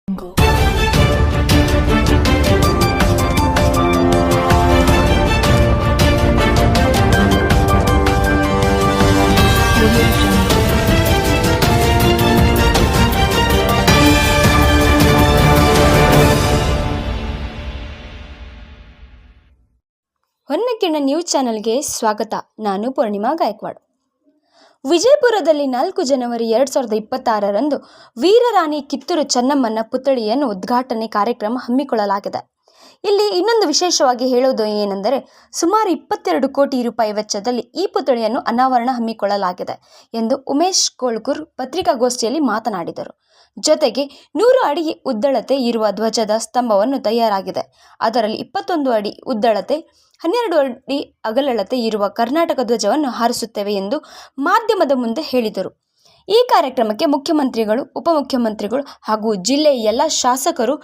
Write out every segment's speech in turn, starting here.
ಹೊನ್ನಕಿರಣ news ಚಾನೆಲ್ಗೆ ಸ್ವಾಗತ. ನಾನು ಪೂರ್ಣಿಮಾ ಗಾಯಕ್ವಾಡ್. ವಿಜಯಪುರದಲ್ಲಿ 4 ಜನವರಿ 2026ರಂದು ವೀರರಾಣಿ ಕಿತ್ತೂರು ಚೆನ್ನಮ್ಮನ ಪುತ್ಥಳಿಯನ್ನು ಉದ್ಘಾಟನೆ ಕಾರ್ಯಕ್ರಮ ಹಮ್ಮಿಕೊಳ್ಳಲಾಗಿದೆ. ಇಲ್ಲಿ ಇನ್ನೊಂದು ವಿಶೇಷವಾಗಿ ಹೇಳುವುದು ಏನೆಂದರೆ, ಸುಮಾರು 22 ಕೋಟಿ ರೂಪಾಯಿ ವೆಚ್ಚದಲ್ಲಿ ಈ ಪುತ್ಥಳಿಯನ್ನು ಅನಾವರಣ ಹಮ್ಮಿಕೊಳ್ಳಲಾಗಿದೆ ಎಂದು ಉಮೇಶ್ ಕೋಳ್ಕೂರ್ ಪತ್ರಿಕಾಗೋಷ್ಠಿಯಲ್ಲಿ ಮಾತನಾಡಿದರು. ಜೊತೆಗೆ 100 ಅಡಿ ಉದ್ದಳತೆ ಇರುವ ಧ್ವಜದ ಸ್ತಂಭವನ್ನು ತಯಾರಾಗಿದೆ. ಅದರಲ್ಲಿ 21 ಅಡಿ ಉದ್ದಳತೆ, 12 ಅಡಿ ಅಗಲತೆ ಇರುವ ಕರ್ನಾಟಕ ಧ್ವಜವನ್ನು ಹಾರಿಸುತ್ತೇವೆ ಎಂದು ಮಾಧ್ಯಮದ ಮುಂದೆ ಹೇಳಿದರು. ಈ ಕಾರ್ಯಕ್ರಮಕ್ಕೆ ಮುಖ್ಯಮಂತ್ರಿಗಳು, ಉಪಮುಖ್ಯಮಂತ್ರಿಗಳು ಹಾಗೂ ಜಿಲ್ಲೆಯ ಎಲ್ಲ ಶಾಸಕರು,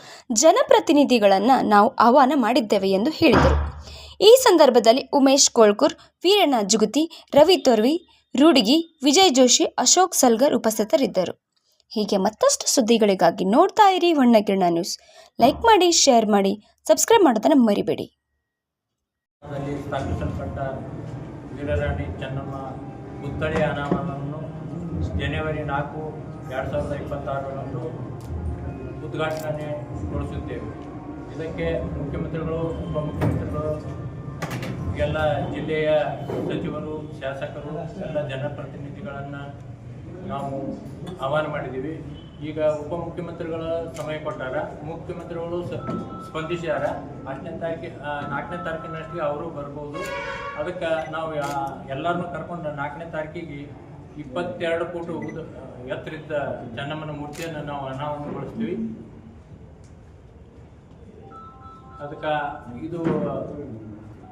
ಜನಪ್ರತಿನಿಧಿಗಳನ್ನು ನಾವು ಆಹ್ವಾನ ಮಾಡಿದ್ದೇವೆ ಎಂದು ಹೇಳಿದರು. ಈ ಸಂದರ್ಭದಲ್ಲಿ ಉಮೇಶ್ ಕೋಳ್ಕೂರ್, ವೀರಣ್ಣ ಜುಗುತಿ, ರವಿ ತೋರ್ವಿ, ರೂಡಿಗಿ, ವಿಜಯ್ ಜೋಶಿ, ಅಶೋಕ್ ಸಲ್ಗರ್ ಉಪಸ್ಥಿತರಿದ್ದರು. ಹೀಗೆ ಮತ್ತಷ್ಟು ಸುದ್ದಿಗಳಿಗಾಗಿ ನೋಡ್ತಾ ಇರಿ ಹೊನ್ನಕಿರಣ ನ್ಯೂಸ್. ಲೈಕ್ ಮಾಡಿ, ಶೇರ್ ಮಾಡಿ, ಸಬ್ಸ್ಕ್ರೈಬ್ ಮಾಡೋದನ್ನು ಮರಿಬೇಡಿ. ಸ್ಥಾಪಿಸಲ್ಪಟ್ಟ ವೀರರಾಣಿ ಚೆನ್ನಮ್ಮ ಪುತ್ಥಳಿ ಅನಾವರಣವನ್ನು ಜನವರಿ 4, 2026ರಂದು ಉದ್ಘಾಟನೆಗೊಳಿಸುತ್ತೇವೆ. ಇದಕ್ಕೆ ಮುಖ್ಯಮಂತ್ರಿಗಳು, ಉಪಮುಖ್ಯಮಂತ್ರಿಗಳು, ಎಲ್ಲ ಜಿಲ್ಲೆಯ ಸಚಿವರು, ಶಾಸಕರು, ಎಲ್ಲ ಜನಪ್ರತಿನಿಧಿಗಳನ್ನು ನಾವು ಆಹ್ವಾನ ಮಾಡಿದ್ದೀವಿ. ಈಗ ಉಪಮುಖ್ಯಮಂತ್ರಿಗಳ ಸಮಯ ಕೊಟ್ಟಾರ, ಮುಖ್ಯಮಂತ್ರಿಗಳು ಸ್ಪಂದಿಸ್ಯಾರ. 4ನೇ ತಾರೀಕಿನಷ್ಟಿಗೆ ಅವರು ಬರ್ಬೋದು. ಅದಕ್ಕೆ ನಾವು ಎಲ್ಲರನ್ನೂ ಕರ್ಕೊಂಡು 4ನೇ ತಾರೀಕಿಗೆ 22 ಫೂಟ್ ಎತ್ತರಿದ್ದ ಚೆನ್ನಮ್ಮನ ಮೂರ್ತಿಯನ್ನು ನಾವು ಅನಾವರಣಗೊಳಿಸ್ತೀವಿ. ಅದಕ್ಕೆ ಇದು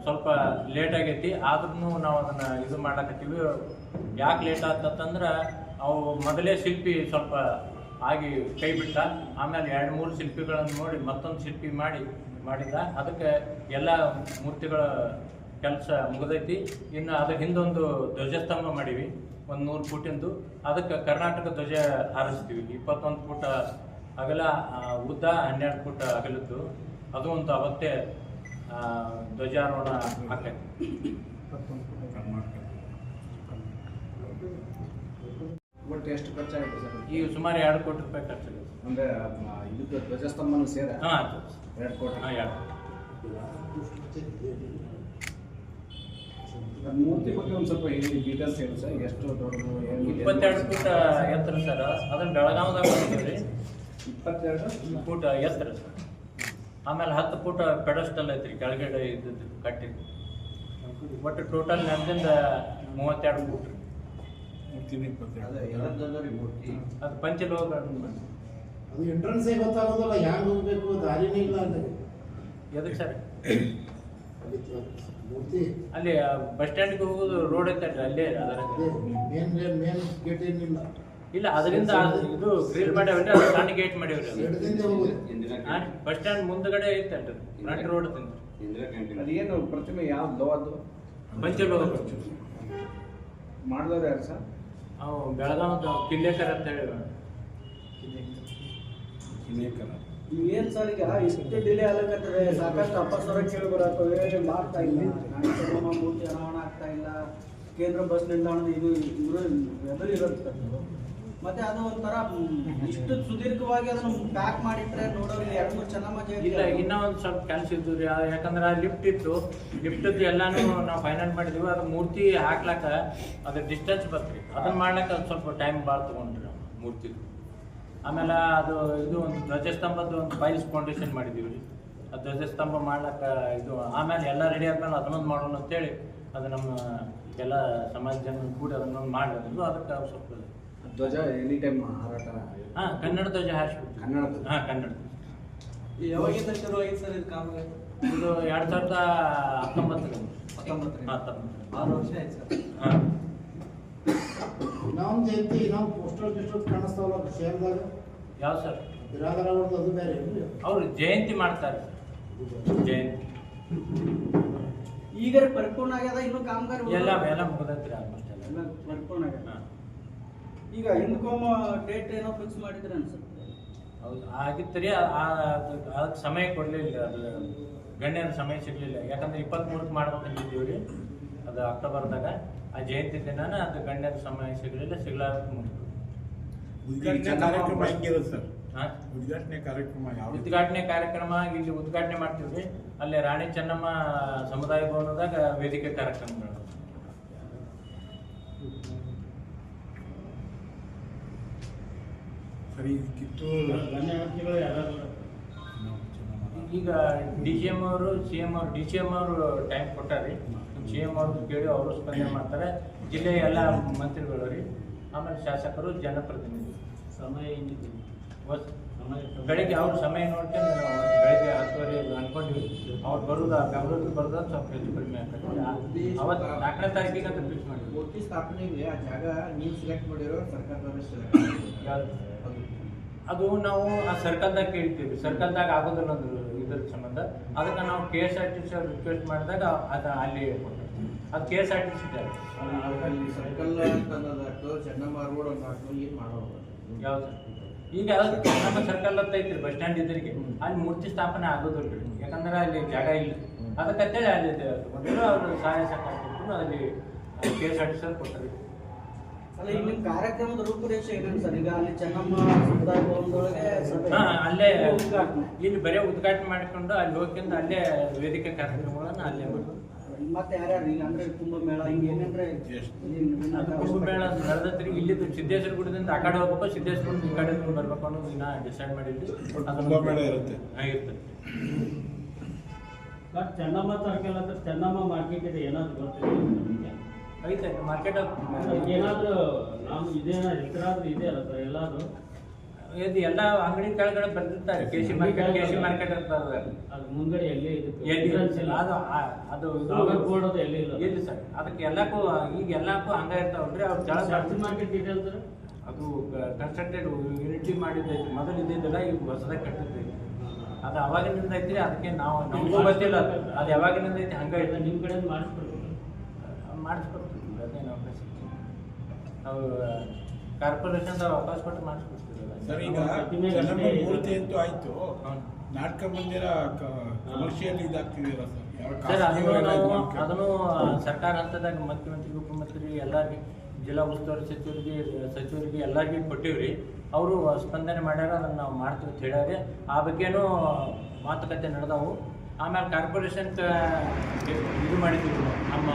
ಸ್ವಲ್ಪ ಲೇಟ್ ಆಗೈತಿ, ಆದ್ರೂ ನಾವು ಅದನ್ನು ಇದು ಮಾಡಕತ್ತೀವಿ. ಯಾಕೆ ಲೇಟ್ ಆಗ್ತಂದ್ರೆ, ಅವು ಮೊದಲೇ ಶಿಲ್ಪಿ ಸ್ವಲ್ಪ ಆಗಿ ಕೈ ಬಿಟ್ಟ. ಆಮೇಲೆ 2-3 ಶಿಲ್ಪಿಗಳನ್ನು ನೋಡಿ ಮತ್ತೊಂದು ಶಿಲ್ಪಿ ಮಾಡಿದ. ಅದಕ್ಕೆ ಎಲ್ಲ ಮೂರ್ತಿಗಳ ಕೆಲಸ ಮುಗಿದೈತಿ. ಇನ್ನು ಅದ್ರ ಹಿಂದೊಂದು ಧ್ವಜಸ್ತಂಭ ಮಾಡೀವಿ, ಒಂದು 100 ಫೂಟಿಂದು. ಅದಕ್ಕೆ ಕರ್ನಾಟಕ ಧ್ವಜ ಹಾರಿಸ್ತೀವಿ. 21 ಫೂಟ್ ಅಗಲ ಉದ್ದ, 12 ಫೂಟ್ ಅಗಲದ್ದು. ಅದು ಒಂದು ಅವತ್ತೇ ಧ್ವಜಾರೋಹಣ ಆಗ್ತೈತಿ. ಒಟ್ಟು ಎಷ್ಟು ಖರ್ಚಾಗುತ್ತೆ ಸರ್? ಈಗ ಸುಮಾರು 2 ಕೋಟಿ ರೂಪಾಯಿ ಖರ್ಚಾಗುತ್ತೆ. ಅಂದರೆ ಇದಕ್ಕೆ ಧ್ವಜಸ್ತಂಭನೂ ಸೇರಿ 2 ಕೋಟಿ. 2 ಮೂರ್ತಿ ಬಗ್ಗೆ ಒಂದು ಸ್ವಲ್ಪ ಹೇಳಿ, ಡೀಟೇಲ್ಸ್ ಹೇಳಿ ಸರ್. ಎಷ್ಟು ದೊಡ್ಡದು, ಏನು? 22 ಫೂಟ್ ಎತ್ತರ ಸರ್. ಅದನ್ನು ಬೆಳಗಾವದಾಗ ಮಾಡಿದ್ದೀವಿ. 22 ಫೂಟ್ ಎತ್ತರ ಸರ್. ಆಮೇಲೆ 10 ಫೂಟ್ ಪೆಡಸ್ಟಲ್ ಐತ್ರಿ, ಕೆಳಗಡೆ ಇದ್ದದ್ದು ಕಟ್ಟಿದ್ದು. ಒಟ್ಟು ಟೋಟಲ್ ನೆಲದಿಂದ 32 ಫೂಟ್. ಅದು ಪಂಚಲೋಹ. ಅದು ಎಂಟ್ರೆನ್ಸ್ ಗೊತ್ತಾಗೋದಲ್ಲ, ಹ್ಯಾಂಗೆ ಹೋಗ್ಬೇಕು, ದಾರಿನೇ ಇಲ್ಲ ಅಂತ. ಎದಕ್ಕೆ ಸರ್? ಮೂರ್ತಿ ಅಲ್ಲಿ ಬಸ್ ಸ್ಟ್ಯಾಂಡ್ಗೆ ಹೋಗೋದು ರೋಡ್ ಐತೆ ಅಲ್ಲೇ. ಅದರ ಮೇನ್ ಗೇಟ್ ಏನಿಲ್ಲ. ಇಲ್ಲ, ಅದರಿಂದ ಇದು ಗ್ರಿಲ್ ಮಾಡ್ಯಾವ್ರಿ, ಅದು ಸಣ್ಣ ಗೇಟ್ ಮಾಡ್ಯಾವ್ರಿ. ಬಸ್ ಸ್ಟ್ಯಾಂಡ್ ಮುಂದ್ಗಡೆ ಐತಲ್ರಿ, ಫ್ರಂಟ್ ರೋಡ್ ತಿಂದ್ರಿ. ಅದೇನು ಪ್ರತಿಮೆ ಯಾವ್ದು ಲೋಹದ್ದು? ಪಂಚಲೋಹ ಮಾಡಿದವ್ರು ಯಾರು ಸರ್? ಅವು ಬೆಳಗಾವದ ಕಿಲ್ಲೇಕರ್ ಅಂತ ಹೇಳಿ. ಏನು ಸರ್, ಈಗ ಇಷ್ಟು ಡಿಲೇ ಆಗಕತ್ತದೆ. ಸಾಕಷ್ಟು ಅಪಸ್ವರ ಕೇಳಿ ಬರತ್ತವೆ, ಮಾಡ್ತಾ ಇಲ್ಲ. ಮೂರ್ತಿ ಅನಾವರಣ ಆಗ್ತಾ ಇಲ್ಲ. ಕೇಂದ್ರ ಬಸ್ ನಿಲ್ದಾಣದ ಇದು ಎದುರಿರುತ್ತೆ. ಮತ್ತೆ ಅದು ಒಂಥರ ಇಷ್ಟು ಸುದೀರ್ಘವಾಗಿ ಅದನ್ನು ಪ್ಯಾಕ್ ಮಾಡಿಟ್ರೆ ನೋಡೋರಿಗೆ 2-3 ಚೆನ್ನಮ್ಮ ಇಲ್ಲ. ಇನ್ನೂ ಒಂದು ಸ್ವಲ್ಪ ಕೆಲಸ ಇದ್ದು ರೀ. ಯಾಕಂದ್ರೆ ಲಿಫ್ಟ್ ಇತ್ತು, ಲಿಫ್ಟದ್ದು ಎಲ್ಲಾನು ನಾವು ಫೈನಲ್ ಮಾಡಿದ್ವಿ. ಅದು ಮೂರ್ತಿ ಹಾಕ್ಲಾಕ ಅದ್ರ ಡಿಸ್ಟೆನ್ಸ್ ಬರ್ತೀವಿ. ಅದನ್ನ ಮಾಡ್ಲಿಕ್ಕೆ ಅದು ಸ್ವಲ್ಪ ಟೈಮ್ ಭಾಳ ತೊಗೊಂಡ್ರಿ ನಾವು ಮೂರ್ತಿದು. ಆಮೇಲೆ ಅದು ಇದು ಒಂದು ಧ್ವಜಸ್ತಂಭದ್ದು ಒಂದು ಫೈಲ್ಸ್ ಫೌಂಡೇಶನ್ ಮಾಡಿದ್ದೀವಿ ರೀ. ಅದು ಧ್ವಜಸ್ತಂಭ ಮಾಡ್ಲಿಕ್ಕೆ ಇದು. ಆಮೇಲೆ ಎಲ್ಲ ರೆಡಿ ಆದ್ಮೇಲೆ ಅದನ್ನೊಂದು ಮಾಡೋಣ ಅಂತೇಳಿ ಅದು ನಮ್ಮ ಎಲ್ಲ ಸಮಾಜ ಜನ ಕೂಡ ಅದನ್ನೊಂದು ಮಾಡಿದ್ರು. ಅದಕ್ಕೆ ಸ್ವಲ್ಪ ಧ್ವಜ ಎನಿ ಟೈಮ್ ಹಾರಾಟ? ಕನ್ನಡ ಧ್ವಜ ಹಾರಿಸ್ಬಿಟ್ಟು. ಕನ್ನಡ? ಕನ್ನಡ. ಯಾವಾಗಿಂದ ಶುರು ಆಗಿದೆ ಸರ್ ಇದು ಕಾಮಗಾರಿ? ಇದು 2019. 6 ವರ್ಷ ಆಯ್ತು ಸರ್. ಇನ್ನೊಂದು ಜಯಂತಿ, ಇನ್ನೊಂದು ಪೋಸ್ಟರ್ ಕಾಣಿಸ್ತಾವಲ್ಲ ಶೇರ್ದಾಗ. ಯಾವ ಸರ್? ಬಿರಾದರ ಅವ್ರದ್ದು ಅದು ಬೇರೆ. ಅವ್ರು ಜಯಂತಿ ಮಾಡ್ತಾರೆ. ಜಯಂತಿ ಈಗ ಪರಿಪೂರ್ಣ ಆಗ್ಯದ, ಇನ್ನು ಕಾಮಗಾರಿ ಎಲ್ಲ ಮುಗಿದೈತ್ರಿ. ಆಲ್ಮೋಸ್ಟ್ ಎಲ್ಲ ಪರಿಪೂರ್ಣ ಆಗ್ಯದ. ಈಗ ಹಿಂದ್ಕೊಮ್ಮ ಡೇಟ್ ಏನೋ ಫಿಕ್ಸ್ ಮಾಡಿದ್ರೆ ಅನ್ಸುತ್ತೆ. ಹೌದು ಆಗಿತ್ತು ರೀ ಅದಕ್ಕೆ ಸಮಯ ಕೊಡಲಿಲ್ಲ, ಅದು ಗಣ್ಯರ ಸಮಯ ಸಿಗಲಿಲ್ಲ. ಯಾಕಂದ್ರೆ 23ಕ್ಕೆ ಮಾಡ್ಬೇಕಂತಿದ್ದೀವಿ ರೀ, ಅದು ಅಕ್ಟೋಬರ್ದಾಗ ಆ ಜಯಂತಿ ದಿನಾನ ಅದು ಗಣ್ಯರ ಸಮಯ ಸಿಗಲಾರ್ದ ಮುಂದೆ ಉದ್ಘಾಟನೆ ಕಾರ್ಯಕ್ರಮ ಹೆಂಗಿರುತ್ತೆ ಸರ್? ಹಾಂ, ಉದ್ಘಾಟನೆ ಕಾರ್ಯಕ್ರಮ ಯಾವ ರೀತಿ? ಉದ್ಘಾಟನೆ ಕಾರ್ಯಕ್ರಮ ಇಲ್ಲಿ ಉದ್ಘಾಟನೆ ಮಾಡ್ತೀವಿ ರೀ. ಅಲ್ಲೇ ರಾಣಿ ಚೆನ್ನಮ್ಮ ಸಮುದಾಯ ಭವನದಾಗ ವೇದಿಕೆ ಕಾರ್ಯಕ್ರಮಗಳು. ಸರಿ, ಕಿತ್ತೂರು ಈಗ DGM ಅವರು CM ಅವರು DCM ಅವರು ಟೈಮ್ ಕೊಟ್ಟಾರೆ. CM ಅವ್ರದ್ದು ಕೇಳಿ ಅವರು ಸ್ಪಂದನೆ ಮಾಡ್ತಾರೆ. ಜಿಲ್ಲೆಯ ಎಲ್ಲ ಮಂತ್ರಿಗಳು ರೀ, ಆಮೇಲೆ ಶಾಸಕರು, ಜನಪ್ರತಿನಿಧಿ. ಸಮಯ ಬೆಳಗ್ಗೆ ಅವ್ರ ಸಮಯ ನೋಡ್ಕೊಂಡು ನಾವು ಬೆಳಗ್ಗೆ 10:30 ಅನ್ಕೊಂಡಿವಿ. ಅವ್ರು ಬರೋದು ಬೆಂಗಳೂರಿಗೆ ಬರೋದು ಸ್ವಲ್ಪ ಹೆಚ್ಚು ಕಡಿಮೆ ಆಗ್ತದೆ. ಅವತ್ತು 4ನೇ ತಾರೀಕಿಗೆ ಅಂತ ಫಿಕ್ಸ್ ಮಾಡಿದ್ವಿ. ಮೂರ್ತಿ ಸ್ಥಾಪನೆಗೆ ಆ ಜಾಗ ನೀವು ಸೆಲೆಕ್ಟ್ ಮಾಡಿರೋ ಸರ್ಕಾರದವರು ಯಾವ್ದು? ಅದು ನಾವು ಆ ಸರ್ಕಲ್ದಾಗ ಕೇಳ್ತೀವಿ, ಸರ್ಕಲ್ದಾಗ ಆಗೋದಿಲ್ಲ ಅಂದ್ರು ಇದ್ರ ಸಂಬಂಧ. ಅದಕ್ಕೆ ನಾವು KSRTC ಅವ್ರು ರಿಕ್ವೆಸ್ಟ್ ಮಾಡಿದಾಗ ಅದು ಅಲ್ಲಿ ಕೊಟ್ಟರು. ಅದು KSRTC ಅಲ್ಲಿ ಸರ್ಕಲ್ ಅಂತಂದಾಯ್ತು, ಚೆನ್ನಮ್ಮ ರೋಡ್ ಅಂತಾಯ್ತು, ಏನು ಮಾಡೋದು? ಯಾವ್ದು? ಈಗ ನಮ್ಮ ಸರ್ಕಲ್ ಅಂತ ಐತ್ರಿ, ಬಸ್ ಸ್ಟ್ಯಾಂಡ್ ಇದ್ರಿಗೆ ಅಲ್ಲಿ ಮೂರ್ತಿ ಸ್ಥಾಪನೆ ಆಗೋದಿಲ್ಲ ರೀ, ಯಾಕಂದ್ರೆ ಅಲ್ಲಿ ಜಾಗ ಇಲ್ಲ. ಅದಕ್ಕಂತೇಳಿ ಅಲ್ಲಿ ಮೊದಲು ಅವರು ಸಹಾಯ ಸಹಕಾರ ಕೊಟ್ಟರು, ಅಲ್ಲಿ KSRTC ಅವ್ರು ಕೊಟ್ಟರು. ಅಲ್ಲ, ಈಗ ನಿಮ್ಮ ಕಾರ್ಯಕ್ರಮದ ರೂಪುರೇಷೆ ಏನೇನು ಸರ್? ಈಗ ಅಲ್ಲಿ ಚೆನ್ನಮ್ಮ ಸಮುದಾಯ ಭವನದೊಳಗೆ ಸಭೆ, ಅಲ್ಲೇ ಉದ್ಘಾಟನೆ, ಇಲ್ಲಿ ಬರೀ ಉದ್ಘಾಟನೆ ಮಾಡಿಕೊಂಡು ಅಲ್ಲಿ ಹೋಗ್ಕೊಂಡು ಅಲ್ಲೇ ವೇದಿಕೆ ಕಾರ್ಯಕ್ರಮಗಳನ್ನ ಅಲ್ಲೇ ಮಾಡೋದು. ಮತ್ತೆ ಯಾರ್ಯಾರು ಈಗ ಅಂದ್ರೆ ಕುಂಭಮೇಳ ಹಿಂಗೆ ಏನೇನ್ರೆ ಅದು ಕುಂಭಮೇಳ ನಡೆದತ್ರಿ. ಇಲ್ಲಿದ್ದು ಸಿದ್ದೇಶ್ವರ ಗುಡದಿಂದ ಆ ಕಡೆ ಹೋಗ್ಬೇಕು, ಸಿದ್ದೇಶ್ವರ ಈ ಕಡೆ ಬರ್ಬೇಕು ಅನ್ನೋದು ಇನ್ನ ಡಿಸೈಡ್ ಮಾಡಿದ್ವಿ. ಕುಂಭಮೇಳ ಇರುತ್ತೆ. ಇರ್ತದೆ. ಬಟ್ ಚೆನ್ನಮ್ಮ ಸರ್ಕಲ್ ಅಂತ ಚೆನ್ನಮ್ಮ ಮಾರ್ಕೆಟ್ ಇದೆ, ಏನಾದ್ರು ಗೊತ್ತಿದೆ ನಿಮಗೆ? ಐತೆ ಮಾರ್ಕೆಟ್. ಏನಾದ್ರು ನಾವು ಇದೇನ ಹೆಸರಾದ್ರೂ ಇದೆ ಅಲ್ಲ ಸರ್? ಎಲ್ಲಾದ್ರು ಇದು ಎಲ್ಲ ಅಂಗಡಿ ಕೆಳಗಡೆ ಬರ್ತಿರ್ತಾರೆ. KC ಮಾರ್ಕೆಟ್ ಅಂತ ಅದು ಮುಂದ್ಗಡೆ ಎಲ್ಲಿ ಎಲ್ಲಿ ಅದು ಬೋರ್ಡ್ ಅದು ಎಲ್ಲಿ ಇಲ್ಲ ಎಲ್ಲಿ ಸರ್? ಅದಕ್ಕೆ ಎಲ್ಲಕ್ಕೂ ಈಗ ಎಲ್ಲಕ್ಕೂ ಹಂಗ ಇರ್ತಾವಲ್ರಿ. ಅವ್ರು ಸರ್ಕಲ್ ಮಾರ್ಕೆಟ್ ಡೀಟೇಲ್ಸ್ ಅದು ಕನ್ಸ್ಟ್ರಕ್ಟೆಡ್ ಯೂನಿಟಿ ಮಾಡಿದ್ದೈತಿ. ಮೊದಲು ಇದ್ದಿದ್ದಿಲ್ಲ, ಈಗ ಹೊಸದಾಗಿ ಕಟ್ಟಿದ್ದೈತಿ. ಅದು ಅವಾಗಿನಿಂದ ಐತಿ. ಅದಕ್ಕೆ ನಮಗೂ ಗೊತ್ತಿಲ್ಲ ಅದು ಯಾವಾಗಿನಿಂದ ಐತಿ. ಹಂಗೈತೆ. ನಿಮ್ಮ ಕಡೆ ಮಾಡಿಸ್ಕೊಡ್ತೀವಿ, ಅದೇನು ಅವಕಾಶ ನಾವು ಕಾರ್ಪೊರೇಷನ್ ಅವಕಾಶ ಕೊಟ್ಟು ಮಾಡಿಸ್ಕೊಡ್ತೀವಿ. ಸರ್, ಈಗ ಚೆನ್ನಮ್ಮ ಮೂರ್ತಿ ಅಂತೂ ಆಯ್ತು, ನಾಟಕ ಮಂದಿರ ಕಮರ್ಷಿಯಲ್ ಇದಾಗ್ತಿದ್ದೀರಾ ಸರ್? ಸರ್? ಅದನ್ನು ಸರ್ಕಾರ ಹಂತದಾಗ ಮುಖ್ಯಮಂತ್ರಿ, ಉಪಮುಖ್ಯಮಂತ್ರಿ ಎಲ್ಲರಿಗೆ, ಜಿಲ್ಲಾ ಉಸ್ತುವಾರಿ ಸಚಿವರಿಗೆ ಎಲ್ಲರಿಗೂ ಕೊಟ್ಟಿವ್ರಿ. ಅವರು ಸ್ಪಂದನೆ ಮಾಡ್ಯಾರ, ಅದನ್ನು ನಾವು ಮಾಡ್ತೀವಿ ಅಂತ ಹೇಳ್ಯಾರೆ. ಆ ಬಗ್ಗೆನೂ ಮಾತುಕತೆ ನಡೆದವು. ಆಮೇಲೆ ಕಾರ್ಪೊರೇಷನ್ ಇದು ಮಾಡಿದ್ದೀವಿ, ನಮ್ಮ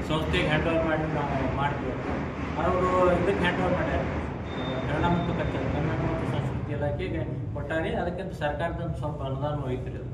ಸಂಸ್ಥೆಗೆ ಹ್ಯಾಂಡ್ ಓವರ್ ಮಾಡಿ ನಾವು ಮಾಡ್ತೀವಿ. ಅವರು ಇದಕ್ಕೆ ಹ್ಯಾಂಡ್ ಓವರ್ ಮಾಡ್ಯಾರ, ಕನ್ನಡ ಮತ್ತು ಸಂಸ್ಕೃತಿ ಇಲಾಖೆಗೆ ಕೊಟ್ಟಾರೆ. ಅದಕ್ಕಿಂತ ಸರ್ಕಾರದ ಸ್ವಲ್ಪ ಅನುದಾನ ಐತ್ರಿ ಅದು.